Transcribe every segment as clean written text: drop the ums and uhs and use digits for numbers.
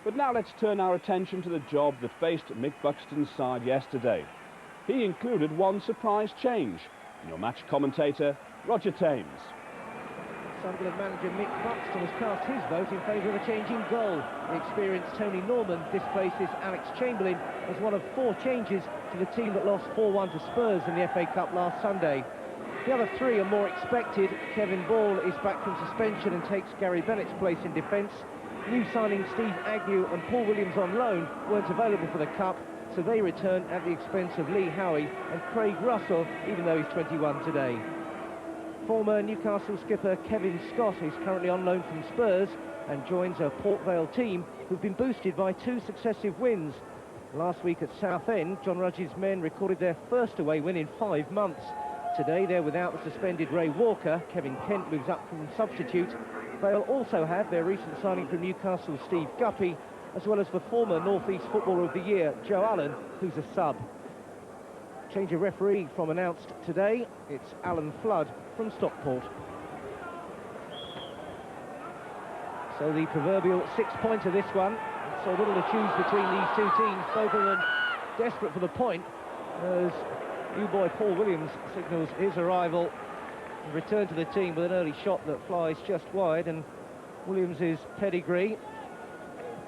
But now let's turn our attention to the job that faced Mick Buxton's side yesterday. He included one surprise change. Your match commentator, Roger Thames. Sunderland manager Mick Buxton has cast his vote in favour of a change in goal. The experienced Tony Norman displaces Alex Chamberlain as one of 4 changes to the team that lost 4-1 to Spurs in the FA Cup last Sunday. The other 3 are more expected. Kevin Ball is back from suspension and takes Gary Bennett's place in defence. New signings Steve Agnew and Paul Williams on loan weren't available for the Cup, so they return at the expense of Lee Howie and Craig Russell, even though he's 21 today. Former Newcastle skipper Kevin Scott is currently on loan from Spurs and joins a Port Vale team who've been boosted by 2 successive wins. Last week at Southend, John Rudge's men recorded their first away win in 5 months. Today they're without the suspended Ray Walker. Kevin Kent moves up from substitute. Vale also have their recent signing from Newcastle, Steve Guppy, as well as the former North East Footballer of the Year, Joe Allen, who's a sub. Change of referee from announced today. It's Alan Flood from Stockport. So the proverbial 6-pointer this one. So little to choose between these 2 teams, both of them desperate for the point, as new boy Paul Williams signals his arrival and return to the team with an early shot that flies just wide, and Williams' pedigree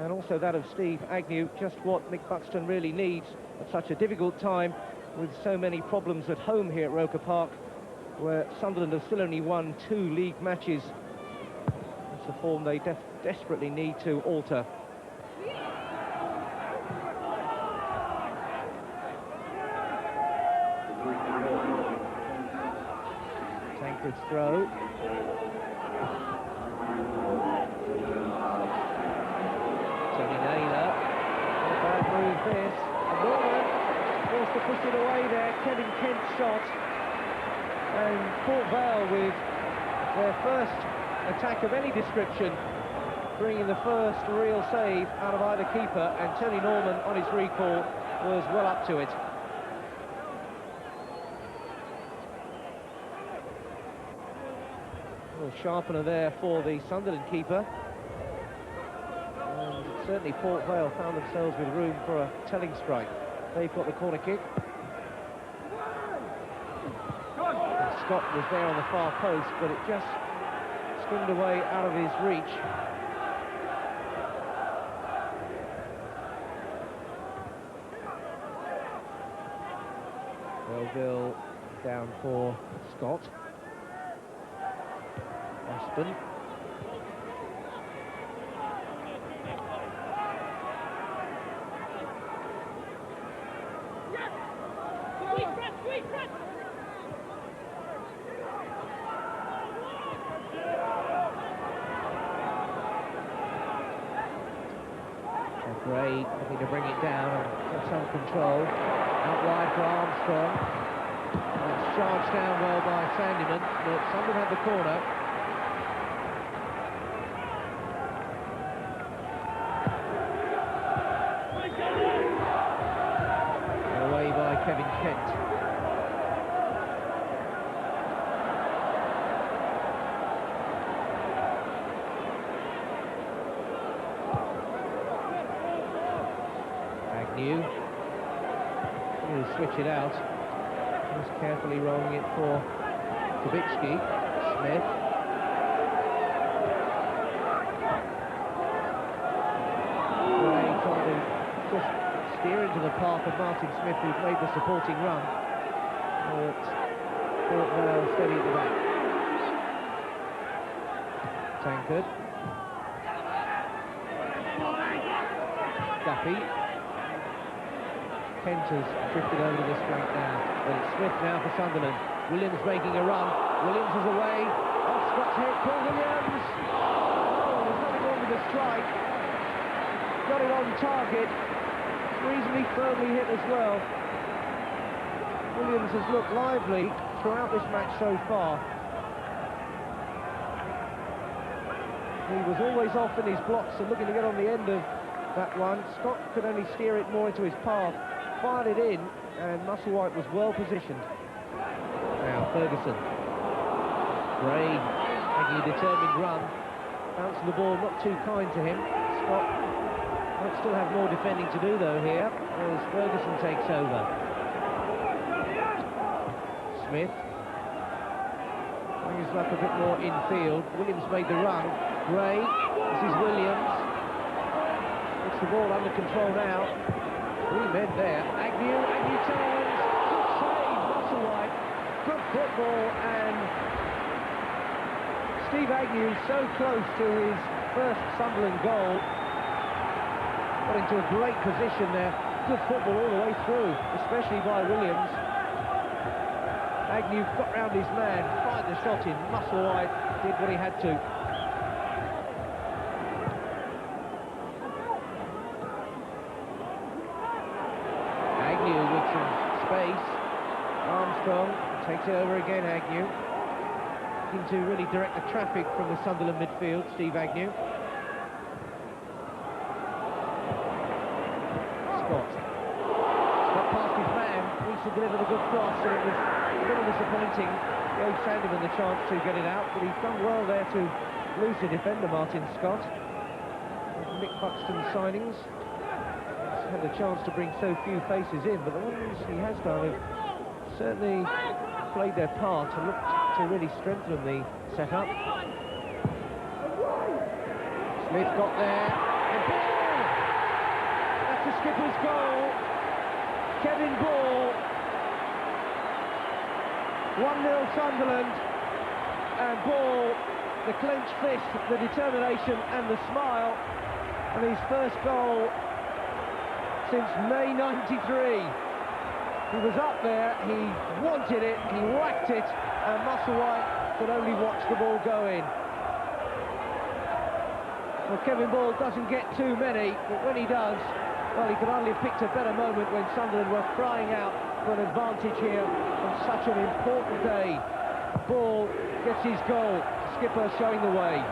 and also that of Steve Agnew, just what Mick Buxton really needs at such a difficult time with so many problems at home here at Roker Park, where Sunderland have still only won 2 league matches. It's a form they desperately need to alter. Tankred's throw. Tony Naylor. A bad move this. And Norman forced to push it away there. Kevin Kent's shot. And Port Vale with their first attack of any description, bringing the first real save out of either keeper, and Tony Norman on his recall was well up to it. A little sharpener there for the Sunderland keeper. And certainly Port Vale found themselves with room for a telling strike. They've got the corner kick. And Scott was there on the far post, but it just skimmed away out of his reach. Belleville down for Scott. Aspen. Gray looking to bring it down and get some control. Out wide for Armstrong. And it's charged down well by Sandyman, but Sunderland had the corner. Away by Kevin Kent. Agnew. He'll switch it out. Just carefully rolling it for Kubicki. Smith. Gray trying to just steer into the path of Martin Smith, who's made the supporting run. But Port Vale steady at the back. Tankred. Guppy. Kent has drifted over to this flank now. But it's Smith now for Sunderland. Williams making a run. Williams is away. Off Scott's head. Paul Williams. Oh, there's nothing wrong with the strike. Got it on target. Reasonably firmly hit as well. Williams has looked lively throughout this match so far. He was always off in his blocks and looking to get on the end of that one. Scott could only steer it more into his path. Fired it in, and Musselwhite was well positioned. Now Ferguson. Gray making a determined run. Bouncing the ball, not too kind to him. Scott still have more defending to do, though, here, as Ferguson takes over. Smith. Brings his luck a bit more infield. Williams made the run. Gray. This is Williams. Gets the ball under control now. 3 men there. Agnew turns. Good save, Musselwhite. Good football, and Steve Agnew so close to his first Sunderland goal. Got into a great position there. Good football all the way through, especially by Williams. Agnew got round his man, fired the shot in. Musselwhite did what he had to. Agnew with some space. Armstrong takes it over again, Agnew. Looking to really direct the traffic from the Sunderland midfield, Steve Agnew. Scott past his man, needs to deliver the good cross, and it was a little disappointing. Gave Sandeman the chance to get it out, but he's done well there to lose the defender, Martin Scott. Mick Buxton's signings. He's had the chance to bring so few faces in, but the ones he has done have certainly played their part and looked to really strengthen the setup. Smith got there, and ball! That's the skipper's goal. Kevin Ball. 1-0 Sunderland, and Ball, the clenched fist, the determination and the smile, and his first goal since May '93. He was up there, he wanted it, he whacked it, and Musselwhite could only watch the ball go in. Well, Kevin Ball doesn't get too many, but when he does, well, he could hardly have picked a better moment when Sunderland were crying out for an advantage here on such an important day. Ball gets his goal, skipper showing the way.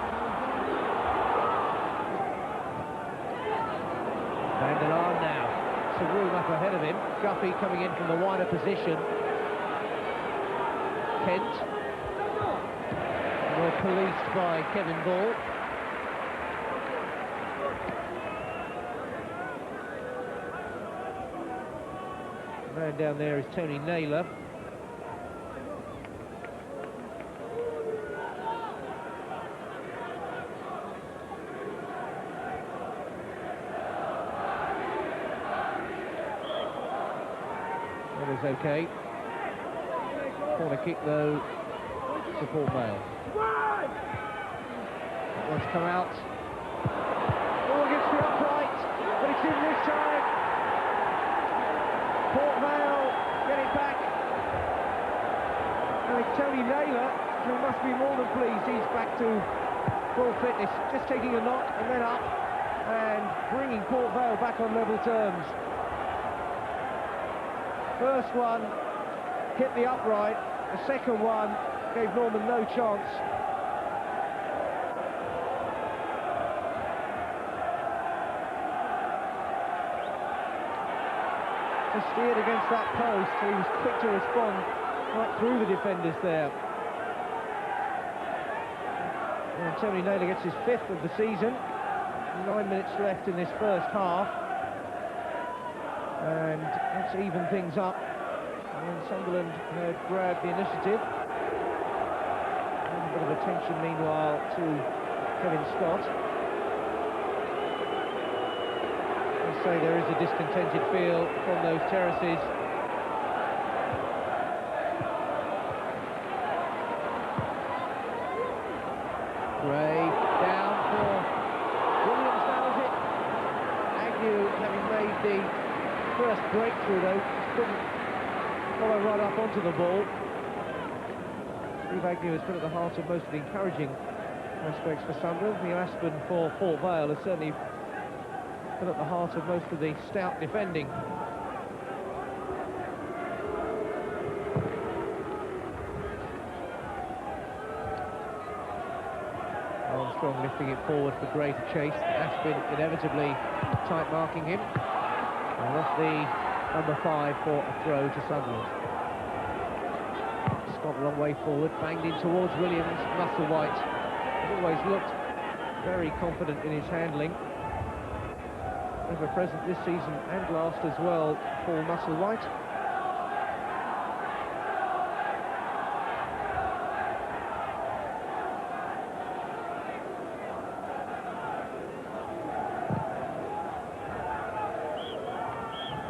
Van der Laan now. Some room up ahead of him. Guffey coming in from the wider position. Kent. Well policed by Kevin Ball. The man down there is Tony Naylor. That is okay. Corner kick though to Port Vale. That one's come out. Ball against the upright, but it's in this time. Port Vale get it back. And Tony Naylor, who must be more than pleased, he's back to full fitness, just taking a knock and then up and bringing Port Vale back on level terms. First one hit the upright, the second one gave Norman no chance. Just steered against that post, so he was quick to respond right through the defenders there. And Tony Naylor gets his 5th of the season. 9 minutes left in this first half. And let's even things up. And Sunderland had grabbed the initiative. And a bit of attention meanwhile to Kevin Scott. I'd say there is a discontented feel from those terraces. Gray down for Williams, nails it. Agnew, having made the first breakthrough though, couldn't follow right up onto the ball. Steve Agnew has been at the heart of most of the encouraging aspects for Sunderland. Neil Aspin for Port Vale has certainly been at the heart of most of the stout defending. Armstrong lifting it forward for Gray to chase. Aspin inevitably tight marking him. And off the number 5 for a throw to Sunderland. Scott a long way forward, banged in towards Williams. Musselwhite has always looked very confident in his handling. ever present this season and last as well, Paul Musselwhite.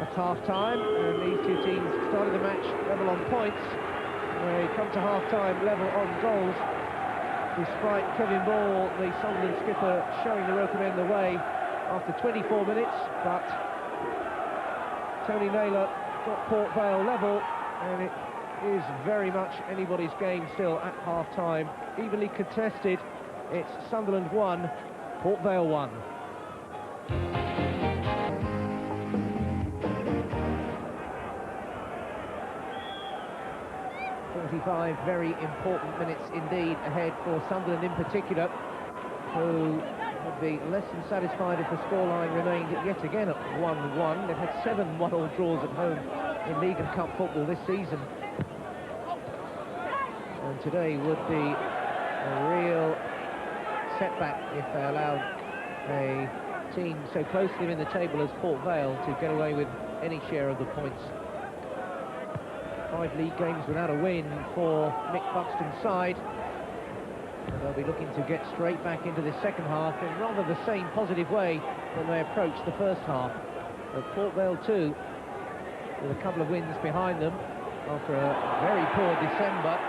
It's half-time, and these two teams started the match level on points. They come to half-time level on goals, despite Kevin Ball, the Sunderland skipper, showing the Rokermen the way after 24 minutes, but Tony Naylor got Port Vale level, and it is very much anybody's game still at half-time. Evenly contested, it's Sunderland 1, Port Vale 1. 45 very important minutes indeed ahead for Sunderland in particular, who would be less than satisfied if the scoreline remained yet again at 1-1. They've had 7 one-all draws at home in League and Cup football this season. And today would be a real setback if they allowed a team so close to them in the table as Port Vale to get away with any share of the points. 5 league games without a win for Mick Buxton's side. And they'll be looking to get straight back into the second half in rather the same positive way than they approached the first half. But Port Vale too, with a couple of wins behind them after a very poor December,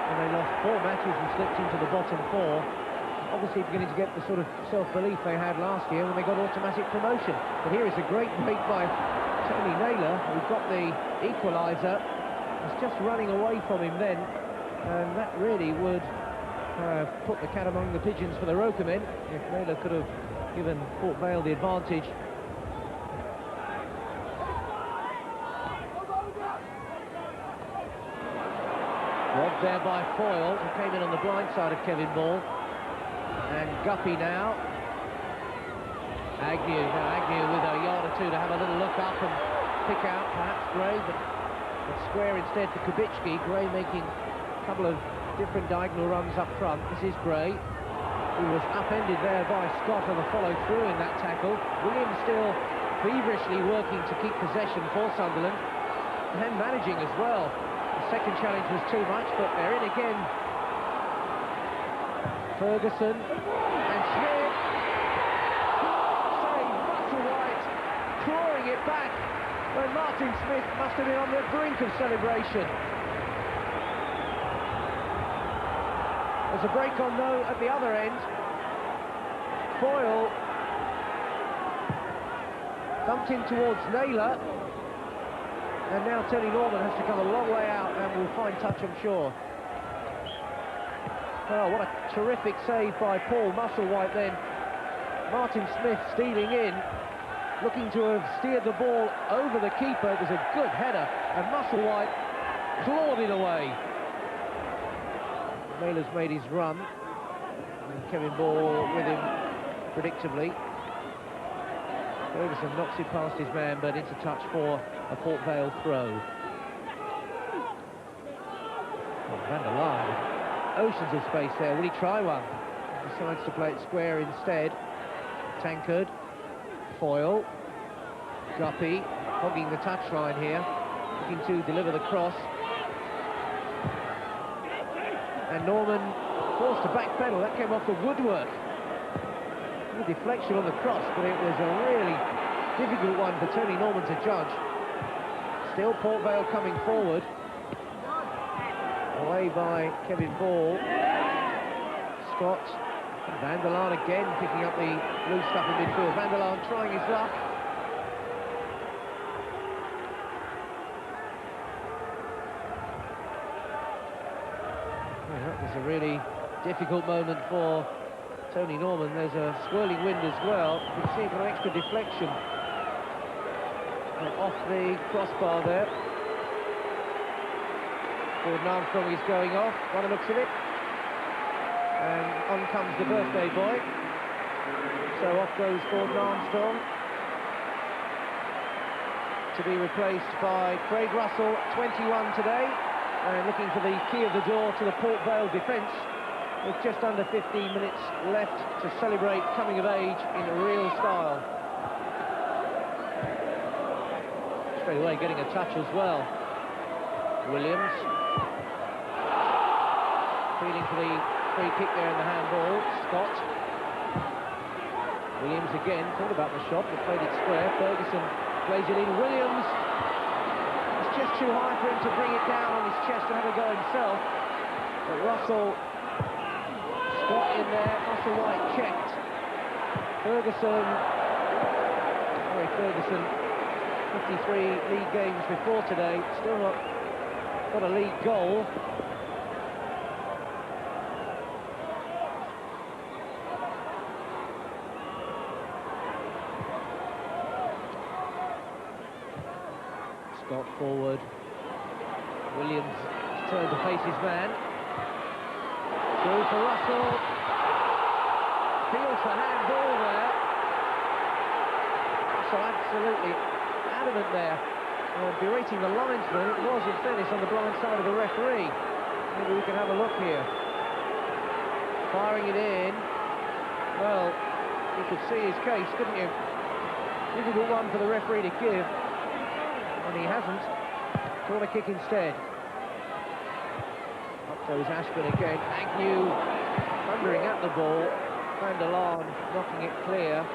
when they lost 4 matches and slipped into the bottom 4. Obviously beginning to get the sort of self-belief they had last year when they got automatic promotion. But here is a great break by Tony Naylor, who got the equaliser. Was just running away from him then, and that really would put the cat among the pigeons for the Rokermen if Naylor could have given Port Vale the advantage. Robbed there by Foyle, who came in on the blind side of Kevin Ball. And Guppy now. Agnew with a yard or two to have a little look up and pick out perhaps Gray, but square instead for Kubicki. Gray making a couple of different diagonal runs up front. This is Gray, who was upended there by Scott on the follow-through in that tackle. Williams still feverishly working to keep possession for Sunderland, and managing as well. The second challenge was too much, but they're in again. Ferguson and Smith. Save Musselwhite, clawing it back when Martin Smith must have been on the brink of celebration. There's a break on though at the other end. Foyle dumped in towards Naylor, and now Tony Norman has to come a long way out and will find touch, I'm sure. Oh, what a terrific save by Paul Musselwhite then. Martin Smith stealing in, looking to have steered the ball over the keeper. It was a good header, and Musselwhite clawed it away. Naylor's made his run, and Kevin Ball with him predictably. Ferguson knocks it past his man, but into touch for a Port Vale throw. Oh, Van der Laan. Oceans of space there. Will he try one? Decides to play it square instead. Tankard, Foyle, Guppy hogging the touchline here, looking to deliver the cross. And Norman forced to backpedal. That came off the woodwork. A deflection on the cross, but it was a really difficult one for Tony Norman to judge. Still Port Vale coming forward. Away by Kevin Ball. Scott. Van der Laan again picking up the loose stuff in midfield. Van der Laan trying his luck. Well, that was a really difficult moment for Tony Norman. There's a swirling wind as well. You can see an extra deflection off the crossbar there. Gordon Armstrong is going off, by the looks of it. And on comes the birthday boy. So off goes Gordon Armstrong, to be replaced by Craig Russell, 21 today, and looking for the key of the door to the Port Vale defence, with just under 15 minutes left to celebrate coming of age in a real style. straight away getting a touch as well. Williams feeling for the free kick there in the handball. Scott. Williams again, thought about the shot, but played it square. Ferguson plays it in. Williams, it's just too high for him to bring it down on his chest and have a go himself. But Russell, Scott in there, Russell White checked. Ferguson, 53 league games before today, still not got a league goal. Scott forward. Williams turned to face his man. Through for Russell. Feels the handball there. So absolutely adamant there. Berating the linesman. It was, in fairness, on the blind side of the referee. Maybe we can have a look here. Firing it in. Well, you could see his case, couldn't you? Difficult one for the referee to give. And he hasn't. Corner kick instead. Up goes Ashburn again. Agnew thundering at the ball. Van der Laan knocking it clear.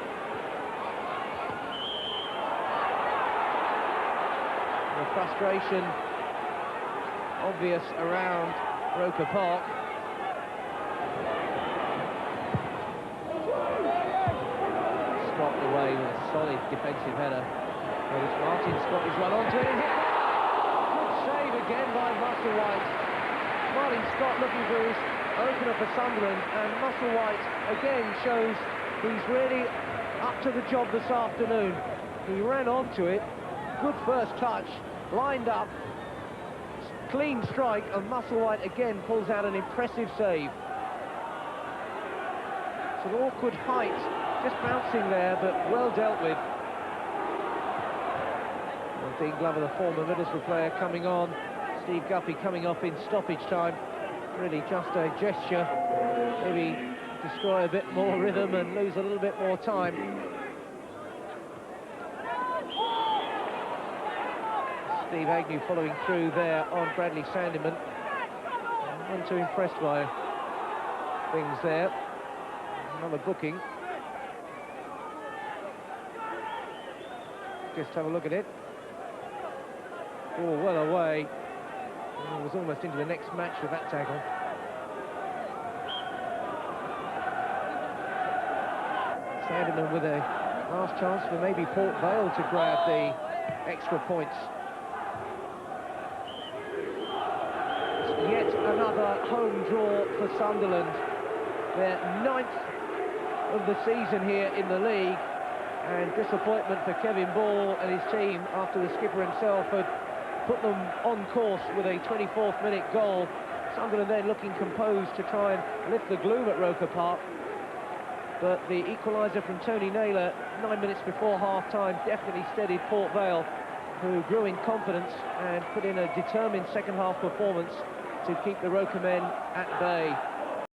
The frustration obvious around Roker Park. Stopped away with a solid defensive header. Martin Scott is run onto it. Good save again by Musselwhite. Martin Scott looking for his opener for Sunderland, and Musselwhite again shows he's really up to the job this afternoon. He ran onto it, good first touch, lined up, clean strike, and Musselwhite again pulls out an impressive save. It's an awkward height, just bouncing there, but well dealt with. Dean Glover, the former Middlesbrough player, coming on. Steve Guppy coming off in stoppage time. Really just a gesture. Maybe destroy a bit more rhythm and lose a little bit more time. Steve Agnew following through there on Bradley Sandeman. None too impressed by things there. Another booking. Just have a look at it. Oh, well away. He was almost into the next match with that tackle. Sandeman with a last chance for maybe Port Vale to grab the extra points. Yet another home draw for Sunderland. Their 9th of the season here in the league. And disappointment for Kevin Ball and his team after the skipper himself had put them on course with a 24th minute goal. Sunderland then looking composed to try and lift the gloom at Roker Park. But the equaliser from Tony Naylor 9 minutes before half-time definitely steadied Port Vale, who grew in confidence and put in a determined second-half performance to keep the Roker men at bay.